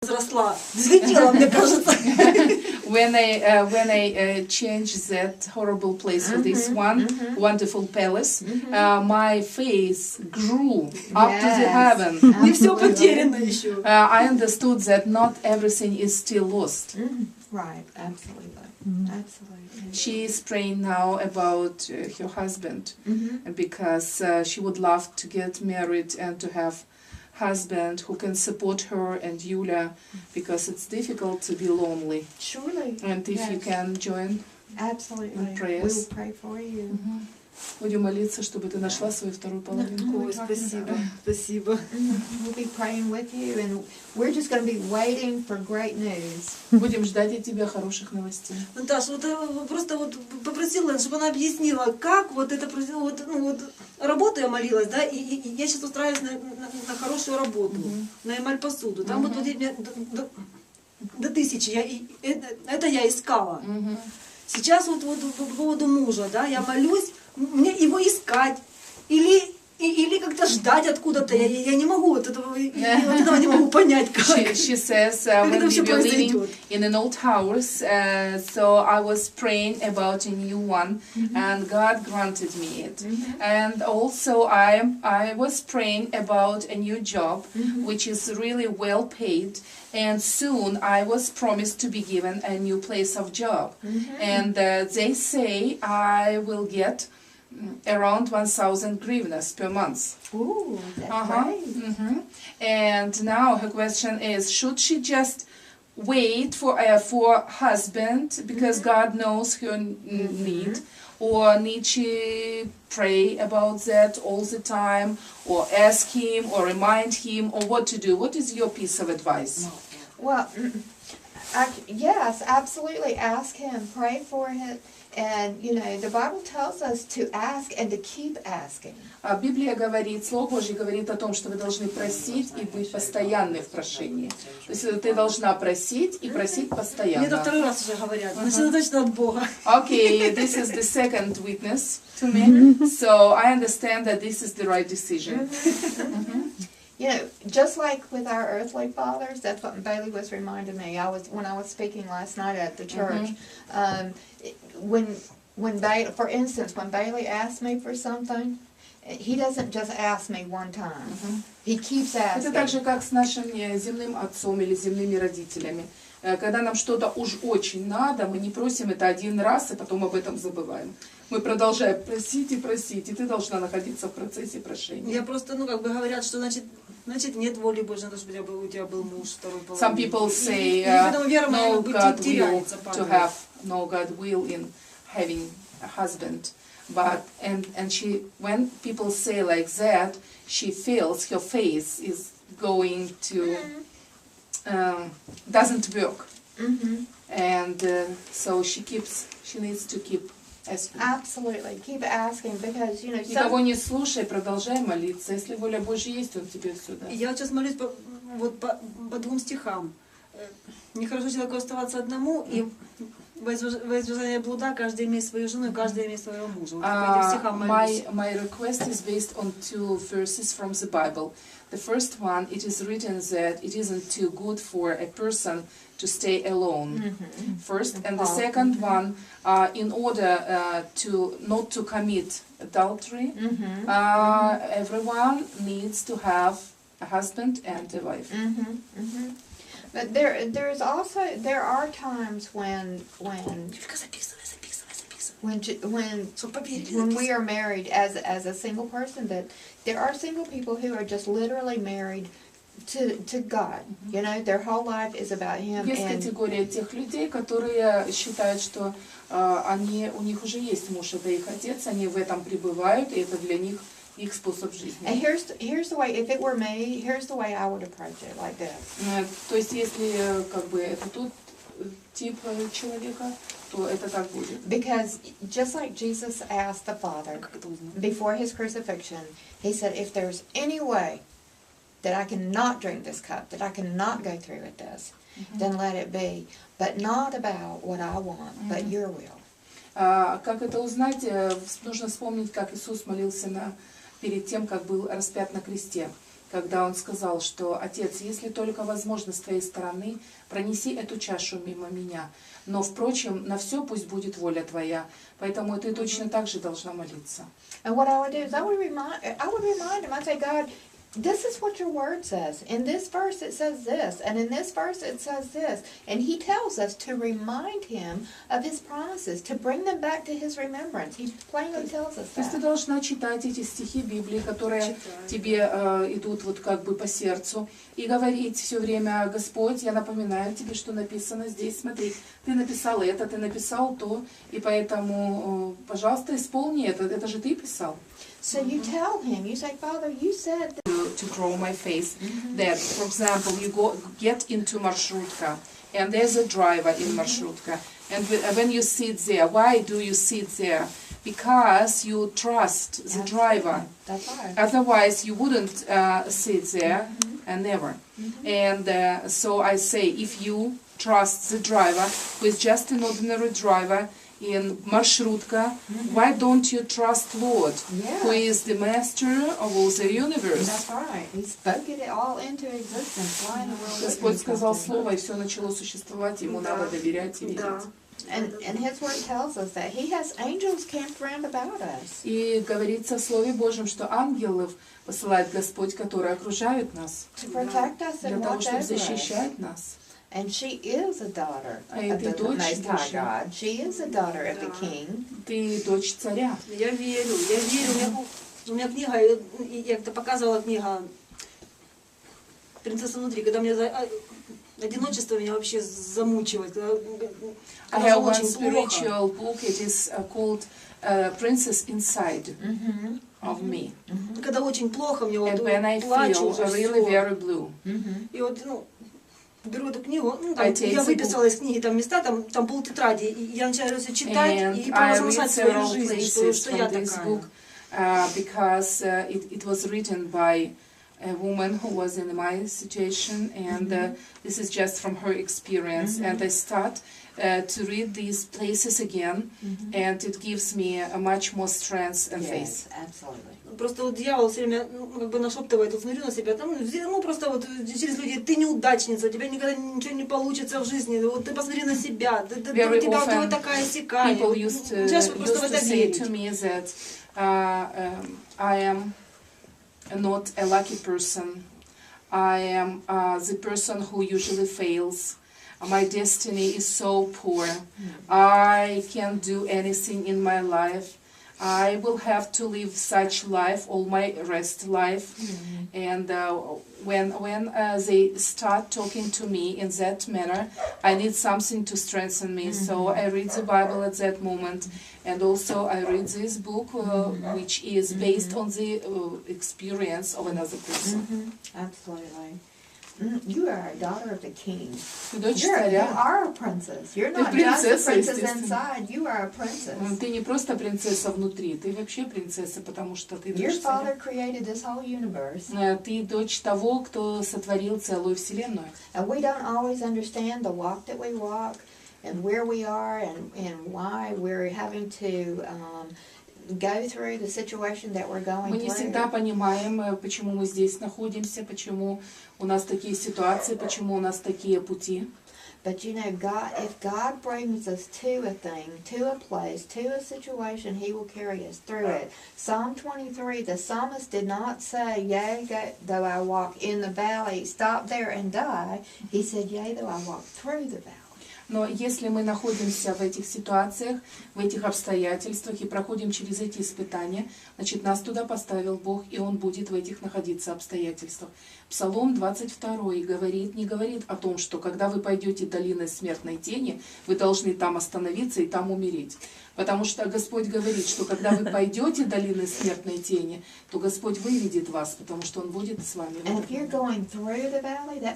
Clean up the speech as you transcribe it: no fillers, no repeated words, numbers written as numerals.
возросла. Взлетела, мне кажется. When I changed that horrible place for this one wonderful palace, my face grew up to the heaven. Не все потеряно еще. I understood that not everything is still lost. Right, absolutely. Absolutely. She is praying now about her husband because she would love to get married and to have husband who can support her and Yuliya, because it's difficult to be lonely. Surely. And if you can join Absolutely. in We prayers. will pray for you. Будем молиться, чтобы ты нашла свою вторую половинку. Ой, спасибо, спасибо. We'll be praying with you, and we're just going to be waiting for great news. Будем ждать от тебя хороших новостей. Наташа, вот просто вот попросила, чтобы она объяснила, как вот это произошло. Вот, ну, вот работу я молилась, да, и я сейчас устраиваюсь на хорошую работу, на эмаль посуду. Там вот до 1000, это я искала. Сейчас вот по поводу мужа, да, я молюсь, мне его искать или как-то ждать откуда-то. Я не могу вот этого не могу понять, как. She says, when we were living in an old house, so I was praying about a new one, and God granted me it. And also I was praying about a new job, which is really well paid, and soon I was promised to be given a new place of job. And they say I will get around 1,000 hryvnias per month. Ooh, that's great. And now her question is, should she just wait for husband because God knows her need, or need she pray about that all the time, or ask him, or remind him, or what to do? What is your piece of advice? Well, yes, absolutely. Ask him, pray for him. And, you know, the Bible tells us to ask and to keep asking. Библия говорит, Слово Божье говорит о том, что вы должны просить и быть постоянны в прошении. То есть ты должна просить и просить постоянно. Мне это второй раз уже говорят, значит, это точно от Бога. Okay, this is the second witness to me, so I understand that this is the right decision. You know, just like with our earthly fathers, that's what Bailey was reminding me. When I was speaking last night at the church. When Bailey, for instance, when Bailey asked me for something, he doesn't just ask me one time. He keeps asking. Это так же, как с нашим земным отцом или земными родителями. Когда нам что-то уж очень надо, мы не просим это один раз, и потом об этом забываем. Мы продолжаем просить, и ты должна находиться в процессе прошения. Я просто, как бы говорят, что значит нет воли Божьей на то, чтобы у тебя был муж второй половины. Some people say, no God will to have, no God will in having a husband. But and she, when people say like that, she feels her face is going to doesn't work, and so she needs to keep asking. Absolutely, keep asking, because you know. Никого не слушай, продолжай молиться. Если воля Божья есть, Он тебе все даст. Я сейчас молюсь по 2 стихам. Нехорошо человеку оставаться одному, и во избежание блуда каждый имеет свою жену, и каждый имеет своего мужа. Вот по этим стихам молюсь. My request is based on 2 verses from the Bible. The first one, it is written that it isn't too good for a person to stay alone. First, and the second one, in order to not to commit adultery, everyone needs to have a husband and a wife. But there are times when we are married as a single person, that there are single people who are just literally married to God. You know, their whole life is about Him. Есть категория тех людей, которые считают, что у них уже есть муж, это их отец, они в этом пребывают, и это для них их способ жизни. And here's the way, if it were me, here's the way I would approach it, like this. То есть, если как бы это тот тип человека, то это так будет. Because just like Jesus asked the Father before His crucifixion, He said, if there's any way that I cannot drink this cup, that I cannot go through with this, then let it be. But not about what I want, but your will. Как это узнать? Нужно вспомнить, как Иисус молился перед тем, как был распят на кресте. когда он сказал, что «Отец, если только возможно с твоей стороны, пронеси эту чашу мимо меня, но, впрочем, на все пусть будет воля твоя». Поэтому ты точно так же должна молиться. And what I would do is I would remind him. I'd say, God, this is what your word says. In this verse it says this, and in this verse it says this. And he tells us to remind him of his promises, to bring them back to his remembrance. He plainly tells us То есть ты that. должна читать эти стихи Библии, которые тебе идут вот как бы по сердцу, и говорить все время: Господь, я напоминаю тебе, что написано здесь, смотри, ты написал это, ты написал то, и поэтому, пожалуйста, исполни это же ты писал. So you tell him, you say, Father, you said that. To draw my face, that, for example, you get into marshrutka, and there's a driver in marshrutka, and when you sit there, why do you sit there? Because you trust the driver. That's right. Otherwise, you wouldn't sit there, and never. And so I say, if you trust the driver, who is just an ordinary driver in marshrutka, why don't you trust Lord, who is the master of all the universe? That's right. He spoke it all into existence. Why in the world Господь wouldn't you сказал trust him? слово, и все начало существовать, ему надо доверять и верить. Да. And his word tells us that he has angels camped round about us. И говорится в Слове Божьем, что ангелов посылает Господь, которые окружают нас, To protect us для and того, watch чтобы over us. защищать нас. And she is a daughter А of это the дочь Most High Божья. God. She is a daughter of the King. Ты дочь царя. Я верю. У меня книга, я как-то показывала книга «Принцесса внутри», когда мне одиночество меня вообще замучивает. I have one spiritual book, it is called Princess Inside of Me. Когда очень плохо, мне вот And when I плачу feel уже really всё. very blue, И вот, беру эту книгу, там, I take я the выписала из книги там места, там полтетради, и я начинаю все читать и and I read провозглашать свою several жизнь, places что я from this такая. book because it was written by a woman who was in my situation, and this is just from her experience. And I start to read these places again, and it gives me a much more strength and faith. Yes, absolutely. Просто вот дьявол все время как бы нашептывает, вот смотрю на себя, там, просто вот через людей: ты неудачница, у тебя никогда ничего не получится в жизни, вот ты посмотри на себя, ты Very вот often такая сякая. People used to say to me that I am not a lucky person. I am the person who usually fails. My destiny is so poor. I can't do anything in my life. I will have to live such life all my rest life. And when they start talking to me in that manner, I need something to strengthen me. So I read the Bible at that moment, and also I read this book, which is based on the experience of another person. Absolutely. You are a daughter of the King. Ты дочь You царя. are a princess. You're not just a принцесса, princess естественно. inside. You are a princess. Ты не просто принцесса внутри, ты вообще принцесса, потому что ты Your дочь царя. father created this whole universe. Ты дочь того, кто сотворил целую вселенную. And we don't always understand the walk that we walk and where we are and why we're having to go through the situation that we're going Мы не всегда through. понимаем, почему мы здесь находимся, почему у нас такие ситуации, почему у нас такие пути. But you know, God, if God brings us to a thing, to a place, to a situation, He will carry us through it. Psalm 23, the psalmist did not say, yea, though I walk in the valley, stop there and die. He said, yea, though I walk through the valley. Но если мы находимся в этих ситуациях, в этих обстоятельствах и проходим через эти испытания, значит, нас туда поставил Бог, и Он будет в этих находиться обстоятельствах. Псалом 22 не говорит о том, что когда вы пойдете долиной смертной тени, вы должны там остановиться и там умереть. Потому что Господь говорит, что когда вы пойдете долиной смертной тени, то Господь выведет вас, потому что Он будет с вами. And if you're going through the valley, that